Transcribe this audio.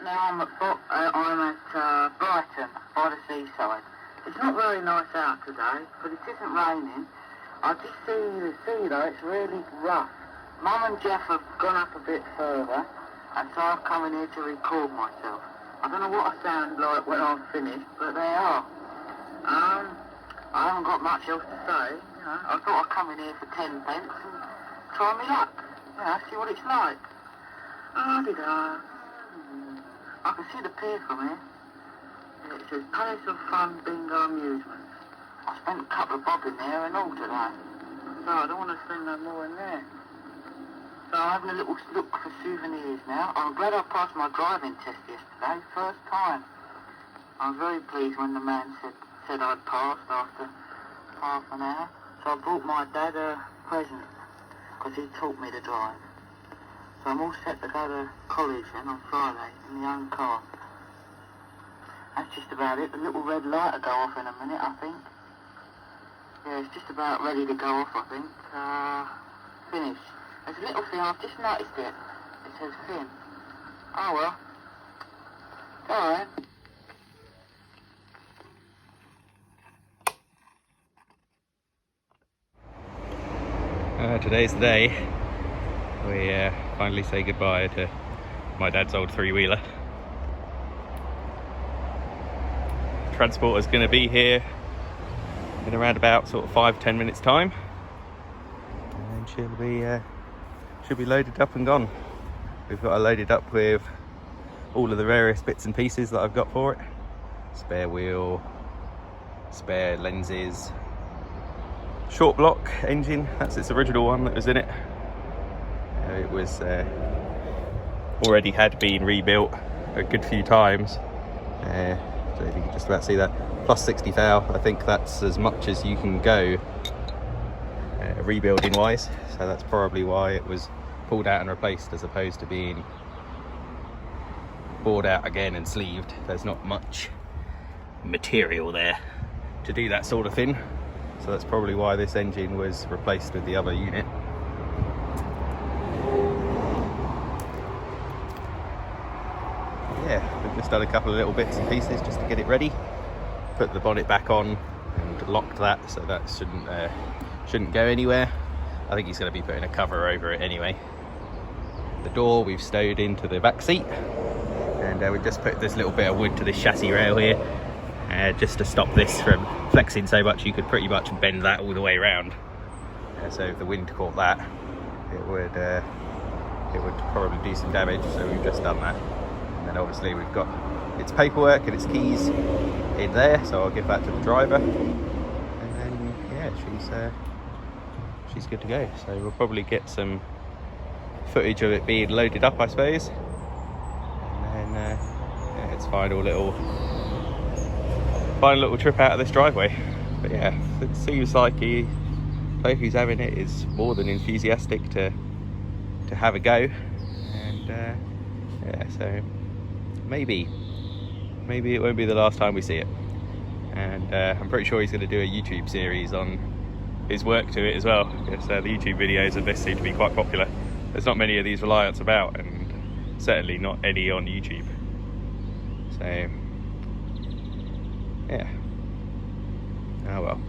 Right now I'm at Brighton, by the seaside. It's not very nice out today, but it isn't raining. I just see the sea though, it's really rough. Mum and Jeff have gone up a bit further, and so I've come in here to record myself. I don't know what I sound like when I'm finished, but they are. I haven't got much else to say, you know. I thought I'd come in here for 10 pence and try me luck. You know, see what it's like. Ah-de-da. I can see the pier from here. Yeah, it says Palace of Fun Bingo Amusements. I spent a couple of bob in there and all today. So I don't want to spend no more in there. So I'm having a little look for souvenirs now. I'm glad I passed my driving test yesterday, first time. I was very pleased when the man said I'd passed after half an hour. So I bought my dad a present, because he taught me to drive. So I'm all set to go to college then on Friday in my own car. That's just about it. The little red light will go off in a minute, I think. Yeah, it's just about ready to go off, I think. Finish. There's a little thing, I've just noticed it. It says fin. Oh well. Alright. Today's the day we finally say goodbye to my dad's old three-wheeler. Transporter's going to be here in around about sort of 5-10 minutes time, and she'll be loaded up and gone. We've got her loaded up with all of the various bits and pieces that I've got for it: spare wheel, spare lenses, short block engine, that's its original one that was in it. It was already had been rebuilt a good few times. So if you can just about see that, plus 60 thou, I think that's as much as you can go rebuilding wise. So that's probably why it was pulled out and replaced, as opposed to being bored out again and sleeved. There's not much material there to do that sort of thing. So that's probably why this engine was replaced with the other unit. Yeah, we've just done a couple of little bits and pieces just to get it ready. Put the bonnet back on and locked that, so that shouldn't go anywhere. I think he's going to be putting a cover over it anyway. The door we've stowed into the back seat, and we've just put this little bit of wood to this chassis rail here, just to stop this from flexing so much. You could pretty much bend that all the way around. So if the wind caught that, it would probably do some damage. So we've just done that. And then obviously we've got its paperwork and its keys in there, so I'll give that to the driver. And then yeah, she's good to go. So we'll probably get some footage of it being loaded up, I suppose. And then yeah, it's final little trip out of this driveway. But yeah, it seems like the bloke who's having it is more than enthusiastic to have a go. And yeah, so maybe it won't be the last time we see it. And I'm pretty sure he's going to do a YouTube series on his work to it as well, because the YouTube videos of this seem to be quite popular. There's not many of these Reliants about, and certainly not any on YouTube. So yeah, oh well.